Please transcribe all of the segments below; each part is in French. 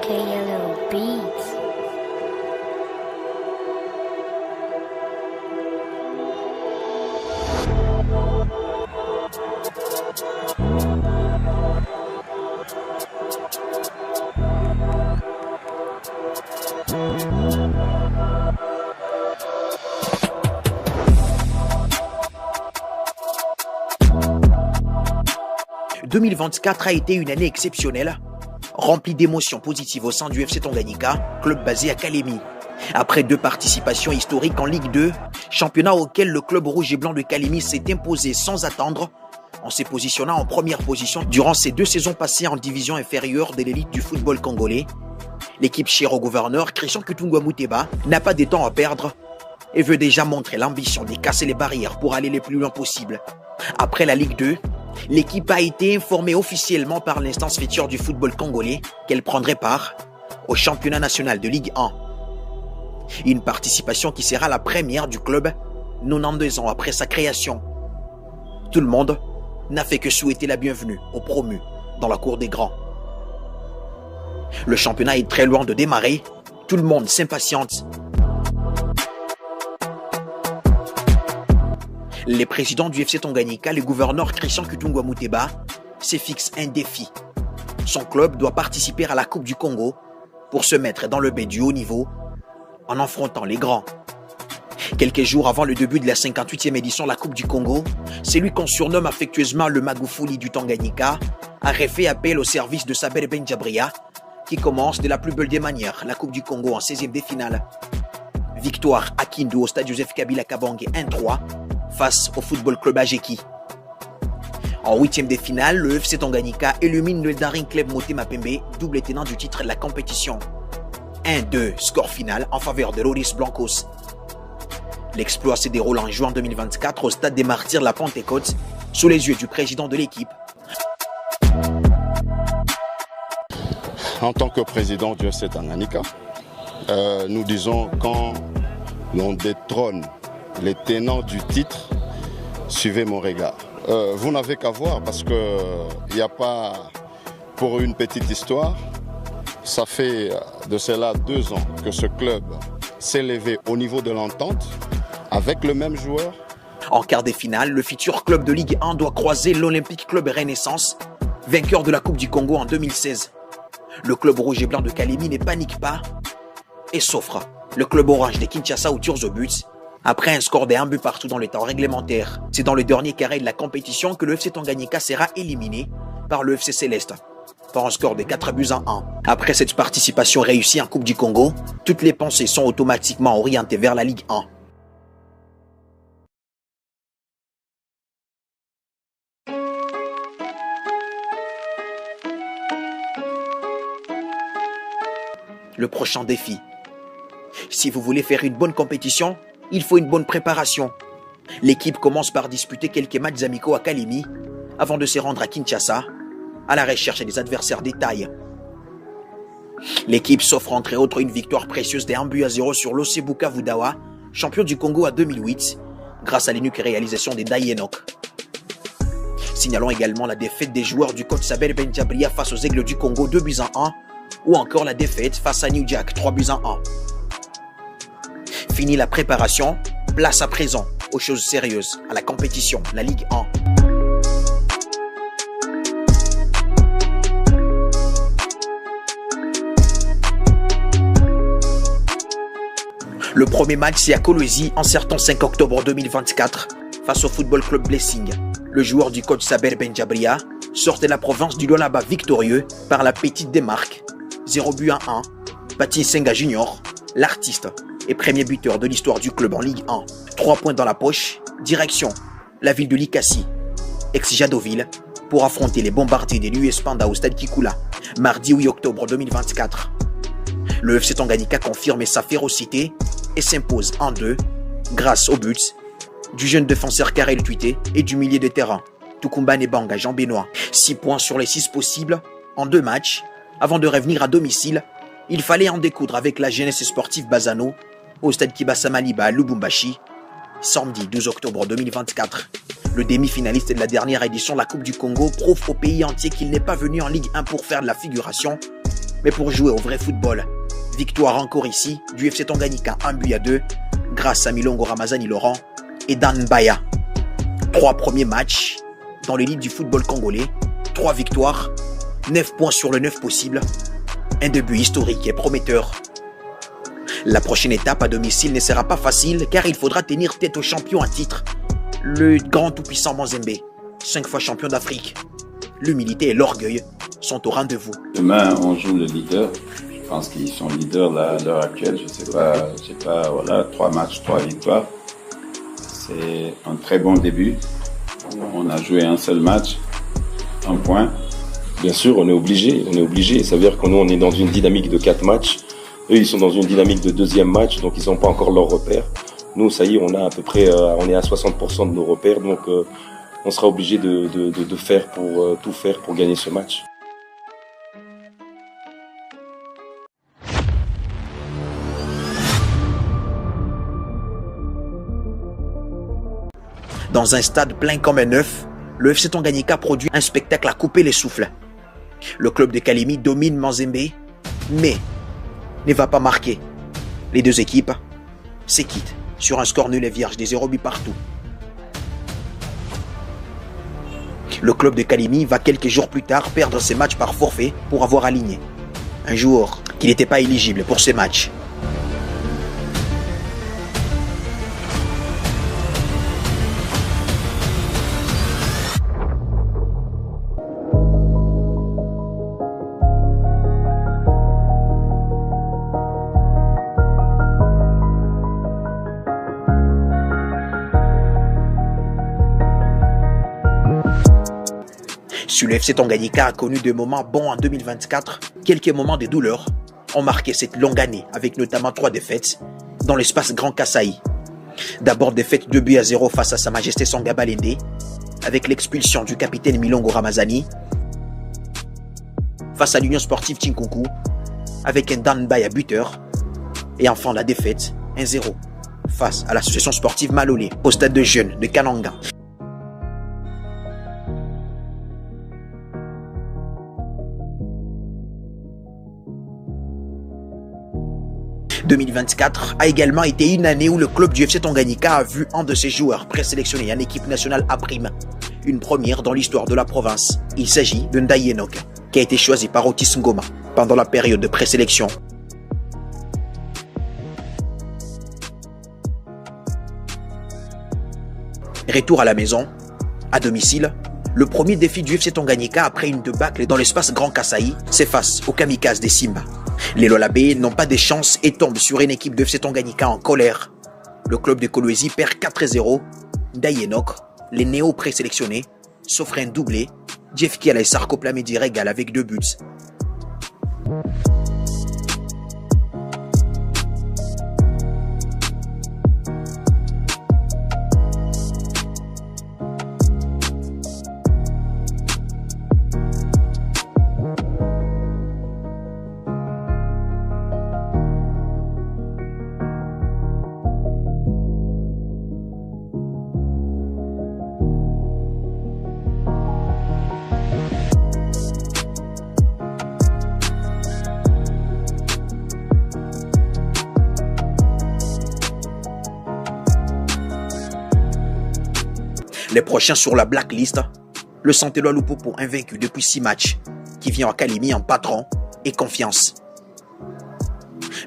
Yellow Beats. « 2024 a été une année exceptionnelle, remplie d'émotions positives au sein du FC Tanganyika, club basé à Kalemi. Après 2 participations historiques en Ligue 2, championnat auquel le club rouge et blanc de Kalemi s'est imposé sans attendre, en se positionnant en première position durant ces 2 saisons passées en division inférieure de l'élite du football congolais, l'équipe chère au gouverneur Christian Kutungwa Muteba n'a pas de temps à perdre et veut déjà montrer l'ambition de casser les barrières pour aller le plus loin possible. Après la Ligue 2, l'équipe a été informée officiellement par l'instance future du football congolais qu'elle prendrait part au championnat national de Ligue 1. Une participation qui sera la première du club 92 ans après sa création. Tout le monde n'a fait que souhaiter la bienvenue aux promus dans la cour des grands. Le championnat est très loin de démarrer, tout le monde s'impatiente. Les présidents du FC Tanganyika, le gouverneur Christian Kutungwa Muteba, se fixent un défi. Son club doit participer à la Coupe du Congo pour se mettre dans le bain du haut niveau en affrontant les grands. Quelques jours avant le début de la 58e édition de la Coupe du Congo, celui qu'on surnomme affectueusement le Magufuli du Tanganyika a fait appel au service de Saber Benjabria qui commence de la plus belle des manières la Coupe du Congo en 16e de finale. Victoire à Kindu au stade Joseph Kabila Kabange 1-3 face au Football Club Ajeki. En 8e de finale, le FC Tanganyika élimine le Daring Club Motema Pembe, double tenant du titre de la compétition. 1-2, score final en faveur de Loris Blancos. L'exploit se déroule en juin 2024 au stade des Martyrs de la Pentecôte, sous les yeux du président de l'équipe. En tant que président du FC Tanganyika, nous disons quand l'on détrône les tenants du titre, suivez mon regard. Vous n'avez qu'à voir parce que il n'y a pas, pour une petite histoire, ça fait de cela 2 ans que ce club s'est élevé au niveau de l'entente avec le même joueur. En quart de finale, le futur club de Ligue 1 doit croiser l'Olympique Club Renaissance, vainqueur de la Coupe du Congo en 2016. Le club rouge et blanc de Kalemi ne panique pas et s'offre le club orange de Kinshasa aux tirs au but après un score de 1 but partout dans le temps réglementaire. C'est dans le dernier carré de la compétition que le FC Tanganyika sera éliminé par le FC Céleste par un score de 4-1. Après cette participation réussie en Coupe du Congo, toutes les pensées sont automatiquement orientées vers la Ligue 1. Le prochain défi. Si vous voulez faire une bonne compétition, il faut une bonne préparation. L'équipe commence par disputer quelques matchs amicaux à Kalemi avant de se rendre à Kinshasa à la recherche des adversaires de taille. L'équipe s'offre entre autres une victoire précieuse de 1-0 sur l'OC Bukavu Dawa, champion du Congo à 2008, grâce à l'unique réalisation des Dayenok. Signalons également la défaite des joueurs du coach Saber Benjabria face aux Aigles du Congo 2-1 ou encore la défaite face à New Jack 3-1. Fini la préparation, place à présent aux choses sérieuses, à la compétition, la Ligue 1. Le premier match, c'est à Kolwezi en certain 5 octobre 2024 face au Football Club Blessing. Le joueur du coach Saber Benjabria sort de la province du Lualaba victorieux par la petite démarque 0-1. Patin Senga Junior, l'artiste et premier buteur de l'histoire du club en Ligue 1. 3 points dans la poche, direction la ville de Likasi, ex-Jadoville, pour affronter les bombardiers de l'US Panda au stade Kikula, mardi 8 octobre 2024. Le FC Tanganyika confirme sa férocité et s'impose en 2 grâce au but du jeune défenseur Karel Tuité et du milieu de terrain Tukumba Nebanga Jean Benoît. 6 points sur les 6 possibles en 2 matchs. Avant de revenir à domicile, il fallait en découdre avec la jeunesse sportive Bazano au stade Kibasa Maliba à Lubumbashi Samedi 12 octobre 2024, le demi-finaliste de la dernière édition de la Coupe du Congo prouve au pays entier qu'il n'est pas venu en Ligue 1 pour faire de la figuration, mais pour jouer au vrai football. Victoire encore ici du FC Tanganyika 1-2 grâce à Milongo Ramazani Laurent et Dan Baya. 3 premiers matchs dans l'élite du football congolais, 3 victoires, 9 points sur le 9 possible, un début historique et prometteur. La prochaine étape à domicile ne sera pas facile car il faudra tenir tête au champion à titre, le grand tout-puissant Mazembe, 5 fois champion d'Afrique. L'humilité et l'orgueil sont au rendez-vous. Demain, on joue le leader. Je pense qu'ils sont leaders là, à l'heure actuelle. Je sais pas, voilà, 3 matchs, 3 victoires. C'est un très bon début. On a joué un seul match, 1 point. Bien sûr, on est obligé. Ça veut dire que nous, on est dans une dynamique de 4 matchs. Eux, ils sont dans une dynamique de 2e match, donc ils n'ont pas encore leurs repères. Nous, ça y est, on a à peu près, on est à 60% de nos repères, donc on sera obligé de faire pour tout faire pour gagner ce match. Dans un stade plein comme un œuf, le FC Tanganyika produit un spectacle à couper les souffles. Le club de Kalimi domine Mazembe, mais ne va pas marquer. Les deux équipes s'équittent sur un score nul et vierge des 0 buts partout. Le club de Kalimi va quelques jours plus tard perdre ses matchs par forfait pour avoir aligné un joueur qui n'était pas éligible pour ces matchs. Si le FC Tanganyika a connu des moments bons en 2024, quelques moments de douleur ont marqué cette longue année, avec notamment 3 défaites dans l'espace Grand Kasaï. D'abord défaite 2-0 face à Sa Majesté Sangaba Lende, avec l'expulsion du capitaine Milongo Ramazani, face à l'Union Sportive Tinkunku, avec un Dan Baya buteur, et enfin la défaite 1-0 face à l'association sportive Malolé, au stade de jeunes de Kananga. 2024 a également été une année où le club du FC Tanganyika a vu un de ses joueurs présélectionnés en équipe nationale A', une première dans l'histoire de la province. Il s'agit de Ndaye Enoch, qui a été choisi par Otis Ngoma pendant la période de présélection. Retour à la maison, à domicile, le premier défi du FC Tanganyika après une débâcle dans l'espace Grand Kasaï, c'est face aux kamikazes des Simba. Les Lolabé n'ont pas de chance et tombent sur une équipe de FC Tanganyika en colère. Le club de Kolwezi perd 4-0. Ndaye Enoch, les néo-présélectionnés, s'offrent un doublé. Jeff Kiala et Sarko Plamedi régalent avec 2 buts. Les prochains sur la blacklist, le Santelwa Lupopo invaincu depuis 6 matchs, qui vient à Kalimi en patron et confiance.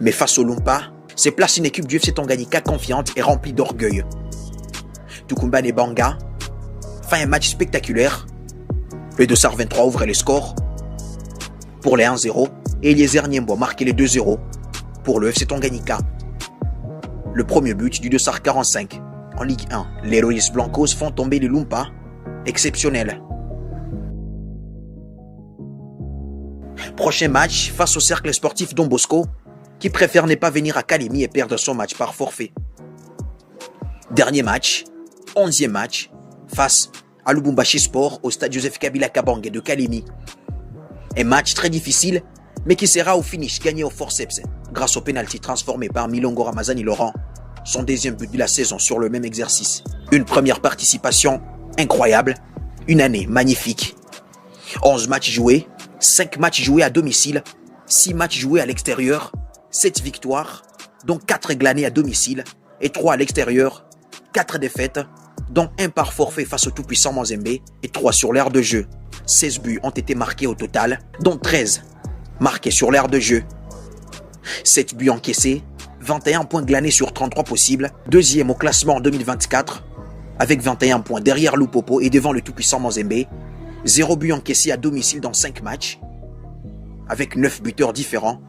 Mais face au Lumpa, se place une équipe du FC Tanganyika confiante et remplie d'orgueil. Tukumba Nebanga fait un match spectaculaire. Le 223 ouvre les scores pour les 1-0 et Eliezer Niembo marque les 2-0 pour le FC Tanganyika. Le premier but du 245. En Ligue 1, les Loyes Blancos font tomber les Lumpa, exceptionnel. Prochain match face au cercle sportif Don Bosco, qui préfère ne pas venir à Kalimi et perdre son match par forfait. Dernier match, 11e match, face à Lubumbashi Sport au stade Joseph Kabila Kabange de Kalimi. Un match très difficile, mais qui sera au finish gagné au forceps grâce au penalty transformé par Milongo Ramazani Laurent son deuxième but de la saison sur le même exercice. Une première participation incroyable, une année magnifique. 11 matchs joués, 5 matchs joués à domicile, 6 matchs joués à l'extérieur, 7 victoires, dont 4 glanés à domicile et 3 à l'extérieur, 4 défaites, dont 1 par forfait face au tout-puissant Mazembe et 3 sur l'aire de jeu. 16 buts ont été marqués au total, dont 13 marqués sur l'aire de jeu. 7 buts encaissés, 21 points glanés sur 33 possibles, deuxième au classement en 2024, avec 21 points derrière Lupopo et devant le tout-puissant Mazembe. 0 but encaissé à domicile dans 5 matchs, avec 9 buteurs différents.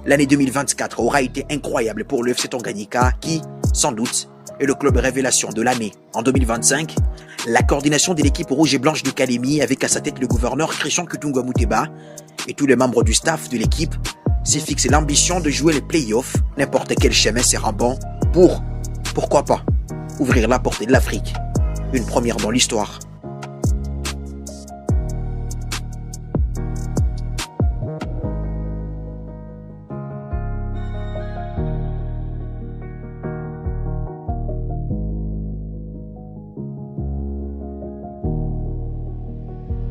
L'année 2024 aura été incroyable pour le FC Tanganyika qui, sans doute, est le club révélation de l'année. En 2025, la coordination de l'équipe rouge et blanche du Kalemi avec à sa tête le gouverneur Christian Kutungwa Muteba et tous les membres du staff de l'équipe s'est fixé l'ambition de jouer les playoffs. N'importe quel chemin sera bon pour, pourquoi pas, ouvrir la porte de l'Afrique. Une première dans l'histoire.